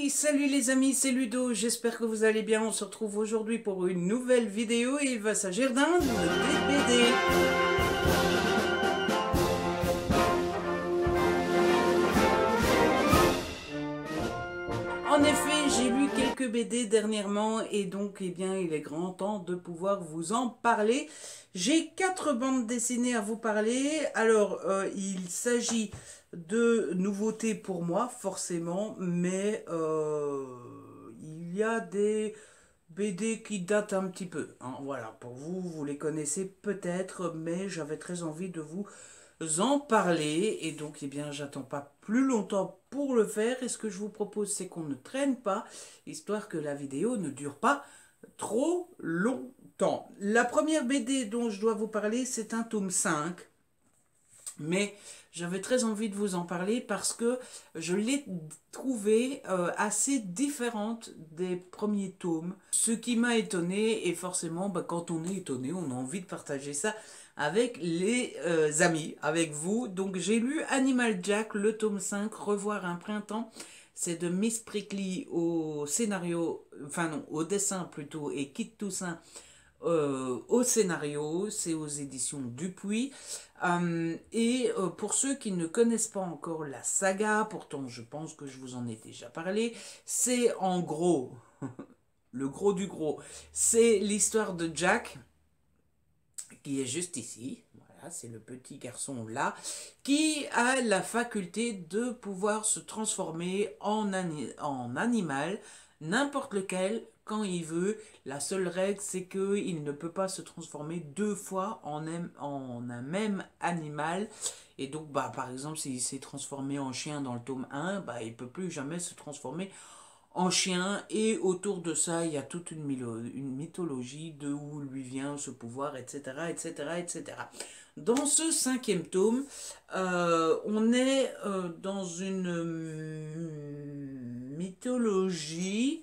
Salut les amis, c'est Ludo, j'espère que vous allez bien. On se retrouve aujourd'hui pour une nouvelle vidéo et il va s'agir d'un BD. En effet, j'ai lu quelques BD dernièrement et donc eh bien, il est grand temps de pouvoir vous en parler. J'ai 4 bandes dessinées à vous parler. Alors, il s'agit de nouveautés pour moi, forcément, mais il y a des BD qui datent un petit peu, hein. Voilà, pour vous, vous les connaissez peut-être, mais j'avais très envie de vous en parler. Et donc, eh bien, j'attends pas plus longtemps pour le faire. Et ce que je vous propose, c'est qu'on ne traîne pas, histoire que la vidéo ne dure pas trop longtemps. La première BD dont je dois vous parler, c'est un tome 5. Mais j'avais très envie de vous en parler parce que je l'ai trouvée assez différente des premiers tomes. Ce qui m'a étonné, et forcément, bah, quand on est étonné, on a envie de partager ça avec les amis, avec vous. Donc j'ai lu Animal Jack, le tome 5, Revoir un printemps. C'est de Miss Prickly au scénario, enfin non, au dessin plutôt, et Kit Toussaint au scénario, c'est aux éditions Dupuis. Pour ceux qui ne connaissent pas encore la saga, pourtant je pense que je vous en ai déjà parlé, c'est en gros, le gros du gros, c'est l'histoire de Jack, qui est juste ici. Voilà, c'est le petit garçon là, qui a la faculté de pouvoir se transformer en animal, n'importe lequel, quand il veut. La seule règle, c'est qu'il ne peut pas se transformer deux fois en un même animal. Et donc, bah, par exemple, s'il s'est transformé en chien dans le tome 1, bah, il ne peut plus jamais se transformer en chien. Et autour de ça, il y a toute une mythologie de où lui vient ce pouvoir, etc., etc., etc. Dans ce 5e tome, on est dans une mythologie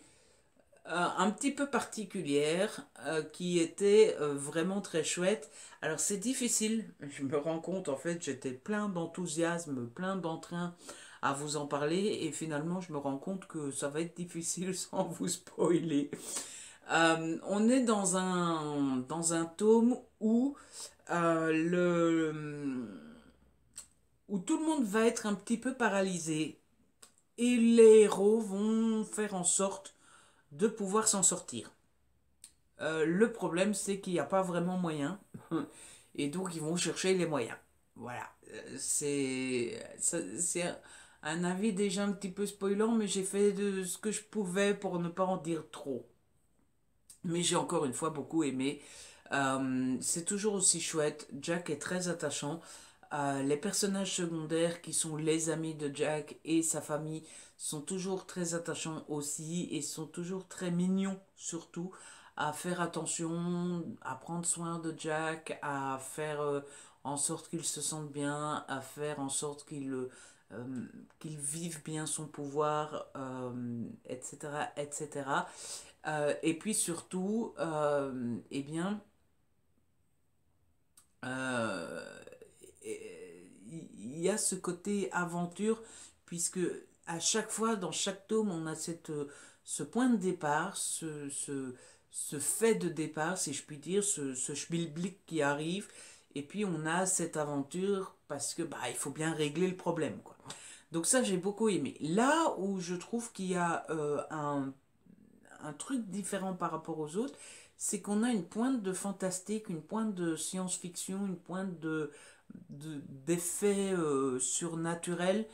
un petit peu particulière qui était vraiment très chouette. Alors c'est difficile, je me rends compte, en fait j'étais plein d'enthousiasme, plein d'entrain à vous en parler et finalement je me rends compte que ça va être difficile sans vous spoiler. On est dans un tome où tout le monde va être un petit peu paralysé et les héros vont faire en sorte de pouvoir s'en sortir. Le problème, c'est qu'il n'y a pas vraiment moyen. Et donc, ils vont chercher les moyens. Voilà. C'est un avis déjà un petit peu spoilant, mais j'ai fait de ce que je pouvais pour ne pas en dire trop. Mais j'ai encore une fois beaucoup aimé. C'est toujours aussi chouette. Jack est très attachant. Les personnages secondaires qui sont les amis de Jack et sa famille sont toujours très attachants aussi et sont toujours très mignons surtout, à faire attention, à prendre soin de Jack, à faire en sorte qu'il se sente bien, à faire en sorte qu'il vive bien son pouvoir, etc., etc. Et puis surtout, eh bien, euh, il y a ce côté aventure, puisque à chaque fois, dans chaque tome, on a ce point de départ, ce fait de départ, si je puis dire, ce schmilblick qui arrive, et puis on a cette aventure, parce que bah, il faut bien régler le problème, quoi. Donc ça, j'ai beaucoup aimé. Là où je trouve qu'il y a un truc différent par rapport aux autres, c'est qu'on a une pointe de fantastique, une pointe de science-fiction, une pointe d'effets surnaturels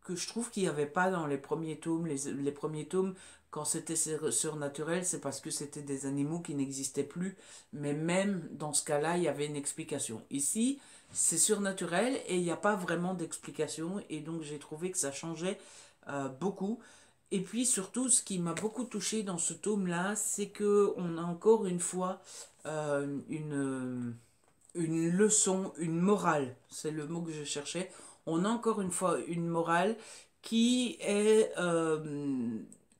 que je trouve qu'il n'y avait pas dans les premiers tomes. Les premiers tomes, quand c'était surnaturel, c'est parce que c'était des animaux qui n'existaient plus. Mais même dans ce cas-là, il y avait une explication. Ici, c'est surnaturel et il n'y a pas vraiment d'explication. Et donc j'ai trouvé que ça changeait beaucoup. Et puis surtout, ce qui m'a beaucoup touché dans ce tome-là, c'est que on a encore une fois une leçon, une morale, c'est le mot que je cherchais. On a encore une fois une morale qui est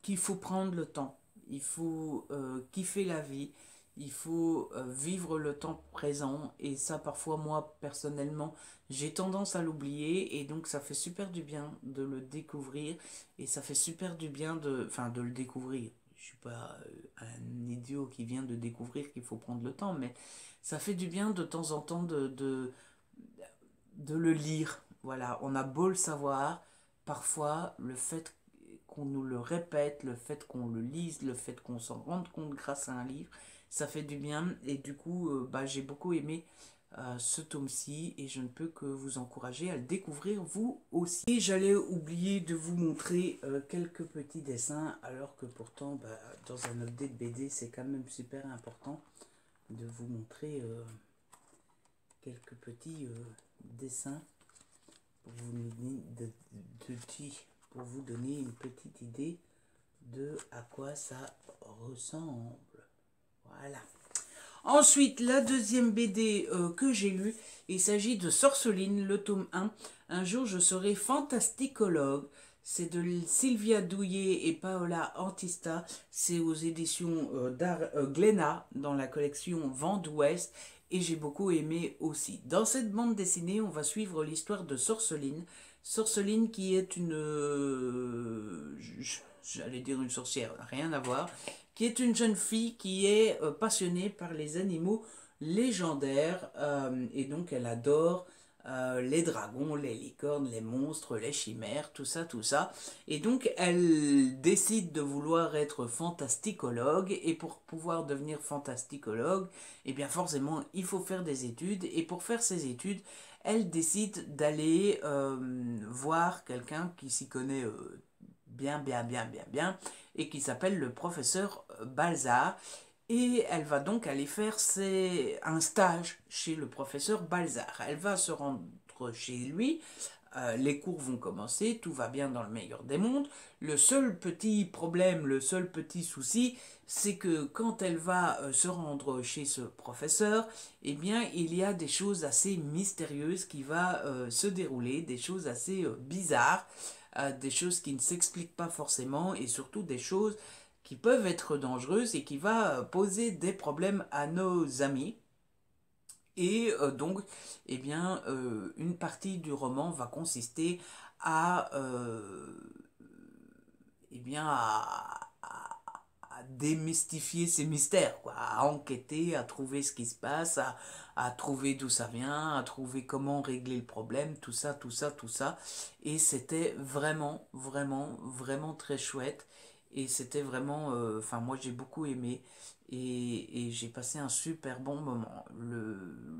qu'il faut prendre le temps, il faut kiffer la vie, il faut vivre le temps présent et ça parfois moi personnellement j'ai tendance à l'oublier et donc ça fait super du bien de le découvrir et ça fait super du bien de le découvrir. Je suis pas un idiot qui vient de découvrir qu'il faut prendre le temps, mais ça fait du bien de temps en temps de le lire. Voilà, on a beau le savoir, parfois le fait qu'on nous le répète, le fait qu'on le lise, le fait qu'on s'en rende compte grâce à un livre, ça fait du bien. Et du coup, j'ai beaucoup aimé ce tome-ci et je ne peux que vous encourager à le découvrir vous aussi. Et j'allais oublier de vous montrer quelques petits dessins, alors que pourtant, dans un update BD, c'est quand même super important de vous montrer quelques petits dessins pour vous donner pour vous donner une petite idée de à quoi ça ressemble. Voilà. Ensuite, la deuxième BD que j'ai lue, il s'agit de Sorceline, le tome 1. Un jour, je serai fantasticologue. C'est de Sylvia Douillet et Paola Antista. C'est aux éditions Glénat, dans la collection Vent d'Ouest. Et j'ai beaucoup aimé aussi. Dans cette bande dessinée, on va suivre l'histoire de Sorceline. Sorceline qui est une... j'allais dire une sorcière, rien à voir, qui est une jeune fille qui est passionnée par les animaux légendaires et donc elle adore les dragons, les licornes, les monstres, les chimères, tout ça, tout ça. Et donc elle décide de vouloir être fantasticologue et pour pouvoir devenir fantasticologue, eh bien forcément il faut faire des études et pour faire ces études, elle décide d'aller voir quelqu'un qui s'y connaît bien et qui s'appelle le professeur Balzar et elle va donc aller faire un stage chez le professeur Balzar. Elle va se rendre chez lui, les cours vont commencer, tout va bien dans le meilleur des mondes. Le seul petit problème, le seul petit souci, c'est que quand elle va se rendre chez ce professeur, eh bien, il y a des choses assez mystérieuses qui vont se dérouler, des choses assez bizarres, des choses qui ne s'expliquent pas forcément et surtout des choses qui peuvent être dangereuses et qui vont poser des problèmes à nos amis. Et donc, eh bien, une partie du roman va consister à, eh bien, à démystifier ces mystères, quoi, à enquêter, à trouver ce qui se passe, à trouver d'où ça vient, à trouver comment régler le problème, tout ça, tout ça, tout ça. Et c'était vraiment, vraiment, vraiment très chouette. Et c'était vraiment, enfin moi j'ai beaucoup aimé et j'ai passé un super bon moment.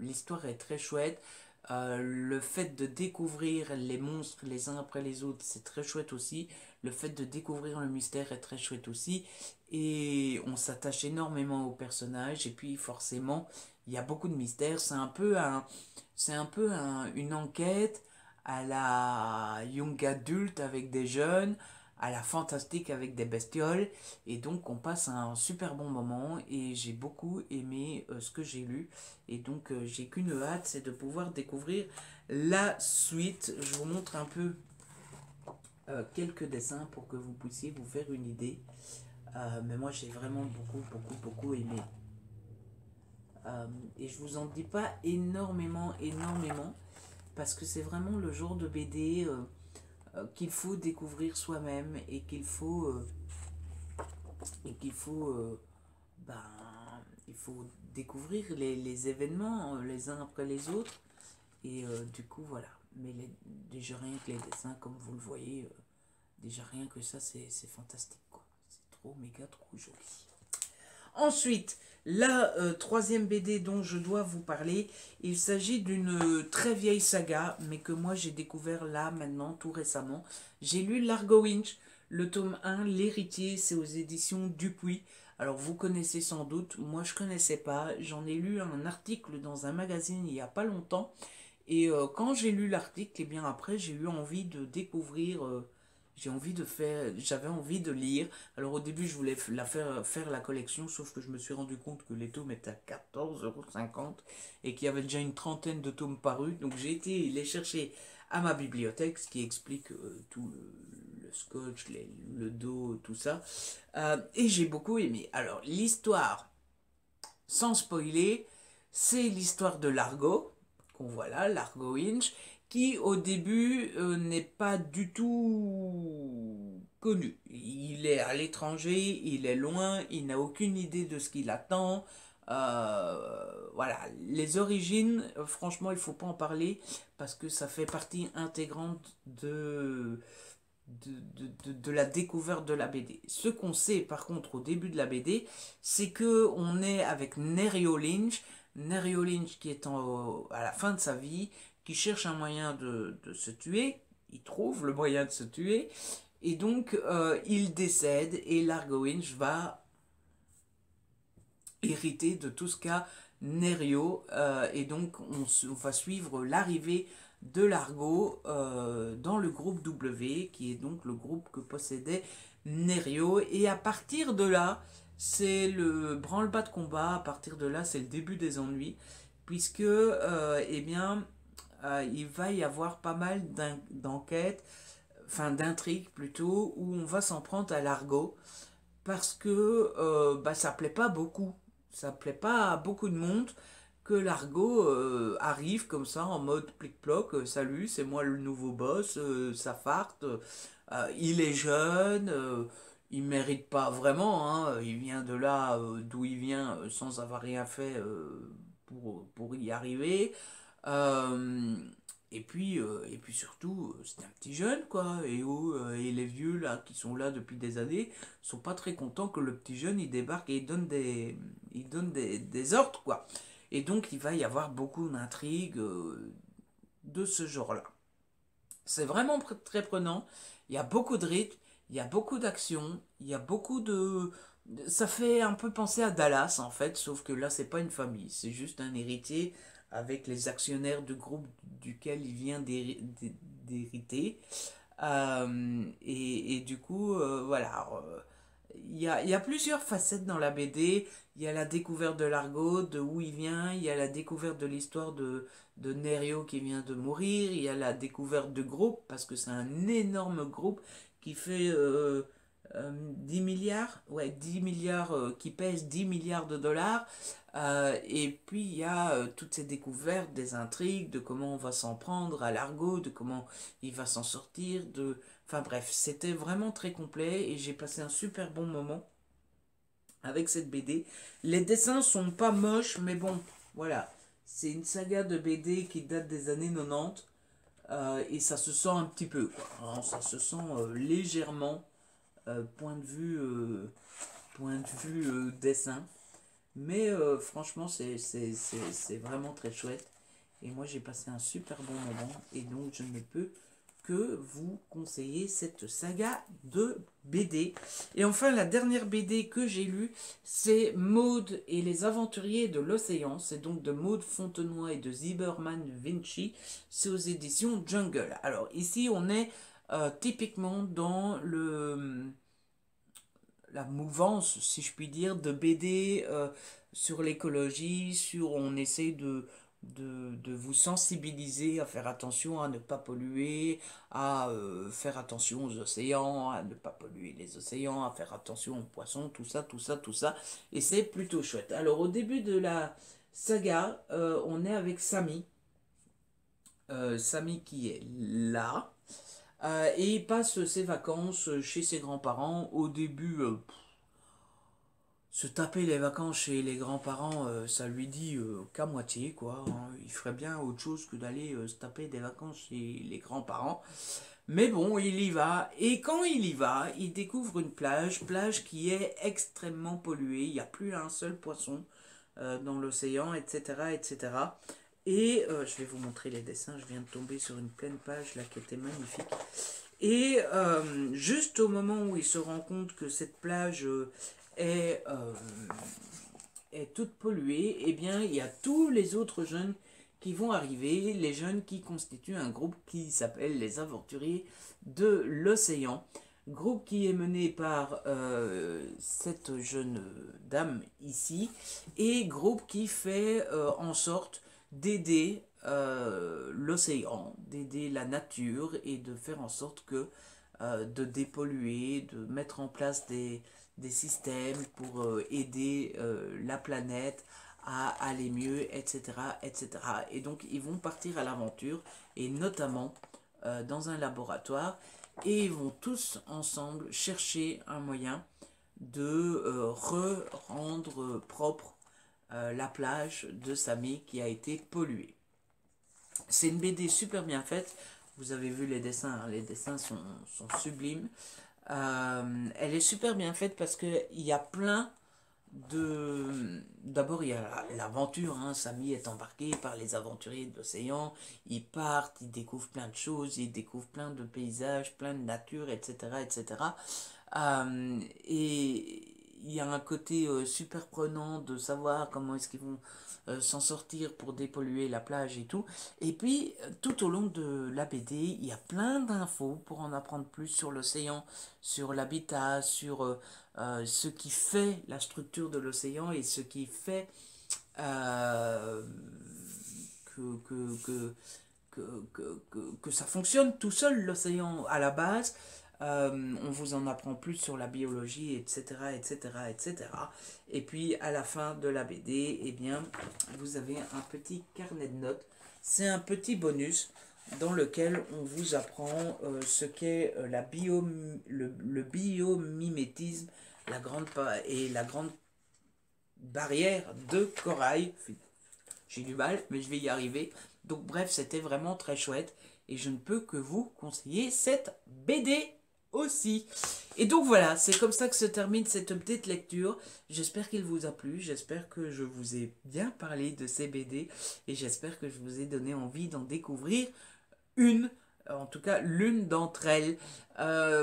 L'histoire est très chouette. Le fait de découvrir les monstres les uns après les autres, c'est très chouette aussi. Le fait de découvrir le mystère est très chouette aussi. Et on s'attache énormément aux personnages. Et puis forcément, il y a beaucoup de mystères. Une enquête à la young adulte avec des jeunes, à la fantastique avec des bestioles. Et donc on passe un super bon moment et j'ai beaucoup aimé ce que j'ai lu. Et donc j'ai qu'une hâte, c'est de pouvoir découvrir la suite. Je vous montre un peu quelques dessins pour que vous puissiez vous faire une idée. Mais moi j'ai vraiment beaucoup aimé. Et je vous en dis pas énormément parce que c'est vraiment le genre de BD qu'il faut découvrir soi-même et qu'il faut ben, il faut découvrir les événements les uns après les autres et du coup voilà. Mais déjà rien que les dessins comme vous le voyez, déjà rien que ça c'est fantastique quoi, c'est trop méga trop joli. Ensuite, la troisième BD dont je dois vous parler, il s'agit d'une très vieille saga, mais que moi j'ai découvert là, maintenant, tout récemment. J'ai lu Largo Winch, le tome 1, L'Héritier, c'est aux éditions Dupuis. Alors vous connaissez sans doute, moi je connaissais pas, j'en ai lu un article dans un magazine il y a pas longtemps, et quand j'ai lu l'article, et bien après j'ai eu envie de découvrir... j'avais envie de lire. Alors au début, je voulais faire la collection, sauf que je me suis rendu compte que les tomes étaient à 14,50 € et qu'il y avait déjà une trentaine de tomes parus. Donc j'ai été les chercher à ma bibliothèque, ce qui explique tout le scotch, le dos, tout ça. Et j'ai beaucoup aimé. Alors l'histoire sans spoiler, c'est l'histoire de Largo, qu'on voit là, Largo Winch, qui au début n'est pas du tout connu. Il est à l'étranger, il est loin, il n'a aucune idée de ce qu'il attend. Voilà, les origines, franchement, il ne faut pas en parler parce que ça fait partie intégrante de la découverte de la BD. Ce qu'on sait par contre au début de la BD, c'est que on est avec Nerio Lynch, Nerio Lynch qui est à la fin de sa vie, qui cherche un moyen de se tuer, il trouve le moyen de se tuer, et donc il décède et Largo Winch va hériter de tout ce qu'a Nerio, et donc on va suivre l'arrivée de Largo dans le groupe W, qui est donc le groupe que possédait Nerio, et à partir de là, c'est le branle-bas de combat, à partir de là, c'est le début des ennuis, puisque, eh bien, il va y avoir pas mal d'enquêtes, enfin d'intrigues plutôt, où on va s'en prendre à Largo, parce que bah, ça plaît pas beaucoup. Ça plaît pas à beaucoup de monde que Largo arrive comme ça en mode plic-ploc, salut, c'est moi le nouveau boss, ça farte, il est jeune, il mérite pas vraiment, hein, il vient de là d'où il vient sans avoir rien fait pour y arriver. Euh, et puis surtout, c'est un petit jeune, quoi. Et les vieux, là, qui sont là depuis des années, sont pas très contents que le petit jeune, il débarque et il donne des ordres, quoi. Et donc, il va y avoir beaucoup d'intrigues de ce genre-là. C'est vraiment très prenant. Il y a beaucoup de rythme, il y a beaucoup d'action, il y a beaucoup de... Ça fait un peu penser à Dallas en fait, sauf que là c'est pas une famille, c'est juste un héritier avec les actionnaires du groupe duquel il vient d'hériter. Et du coup, voilà. Il y a plusieurs facettes dans la BD. Il y a la découverte de Largo, de où il vient. Il y a la découverte de l'histoire de Nerio qui vient de mourir. Il y a la découverte de groupe, parce que c'est un énorme groupe qui fait 10 milliards. Ouais, 10 milliards, qui pèse 10 milliards de dollars. Et puis il y a toutes ces découvertes, des intrigues, de comment on va s'en prendre à Largo, de comment il va s'en sortir, de... Enfin bref, c'était vraiment très complet et j'ai passé un super bon moment avec cette BD. Les dessins sont pas moches, mais bon, voilà. C'est une saga de BD qui date des années 90 et ça se sent un petit peu, quoi. Alors, ça se sent légèrement, point de vue, dessin. Mais franchement, c'est vraiment très chouette. Et moi, j'ai passé un super bon moment. Et donc, je ne peux que vous conseiller cette saga de BD. Et enfin, la dernière BD que j'ai lue, c'est Maud et les aventuriers de l'océan. C'est donc de Maud Fontenoy et de Zimmerman Vinci. C'est aux éditions Jungle. Alors, ici, on est typiquement dans la mouvance, si je puis dire, de BD sur l'écologie, sur on essaie de vous sensibiliser à faire attention à ne pas polluer, à faire attention aux océans, à ne pas polluer les océans, à faire attention aux poissons, tout ça, tout ça, tout ça. Et c'est plutôt chouette. Alors au début de la saga, on est avec Samy. Samy qui est là. Et il passe ses vacances chez ses grands-parents. Au début, se taper les vacances chez les grands-parents, ça lui dit qu'à moitié, quoi, hein. Il ferait bien autre chose que d'aller se taper des vacances chez les grands-parents. Mais bon, il y va. Et quand il y va, il découvre une plage qui est extrêmement polluée. Il n'y a plus un seul poisson dans l'océan, etc., etc. Et je vais vous montrer les dessins. Je viens de tomber sur une pleine page là qui était magnifique. Et juste au moment où il se rend compte que cette plage est, est toute polluée, eh bien, il y a tous les autres jeunes qui vont arriver, les jeunes qui constituent un groupe qui s'appelle les Aventuriers de l'Océan. Groupe qui est mené par cette jeune dame ici, et groupe qui fait en sorte d'aider l'océan, d'aider la nature et de faire en sorte que de dépolluer, de mettre en place des systèmes pour aider la planète à aller mieux, etc., etc. Et donc ils vont partir à l'aventure, et notamment dans un laboratoire, et ils vont tous ensemble chercher un moyen de rendre propre la plage de Sami qui a été polluée. C'est une BD super bien faite. Vous avez vu les dessins, hein, les dessins sont sublimes. Elle est super bien faite parce qu'il y a plein de... D'abord, il y a l'aventure, hein. Sami est embarqué par les aventuriers de l'océan. Ils partent, ils découvrent plein de choses, ils découvrent plein de paysages, plein de nature, etc., etc. Et il y a un côté super prenant de savoir comment est-ce qu'ils vont s'en sortir pour dépolluer la plage et tout. Et puis, tout au long de la BD, il y a plein d'infos pour en apprendre plus sur l'océan, sur l'habitat, sur ce qui fait la structure de l'océan et ce qui fait euh, que, que, que, que ça fonctionne tout seul, l'océan à la base. On vous en apprend plus sur la biologie, etc., etc., etc. Et puis à la fin de la BD, eh bien, vous avez un petit carnet de notes. C'est un petit bonus dans lequel on vous apprend ce qu'est le biomimétisme, et la grande barrière de corail. J'ai du mal, mais je vais y arriver. Donc bref, c'était vraiment très chouette. Et je ne peux que vous conseiller cette BD aussi. Et donc voilà, c'est comme ça que se termine cette petite lecture. J'espère qu'il vous a plu. J'espère que je vous ai bien parlé de ces BD. Et j'espère que je vous ai donné envie d'en découvrir une, en tout cas l'une d'entre elles.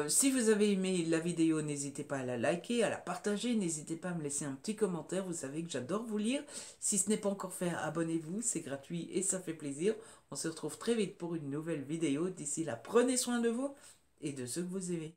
Si vous avez aimé la vidéo, n'hésitez pas à la liker, à la partager, n'hésitez pas à me laisser un petit commentaire, vous savez que j'adore vous lire. Si ce n'est pas encore fait, abonnez-vous, c'est gratuit et ça fait plaisir. On se retrouve très vite pour une nouvelle vidéo. D'ici là, prenez soin de vous et de ceux que vous aimez.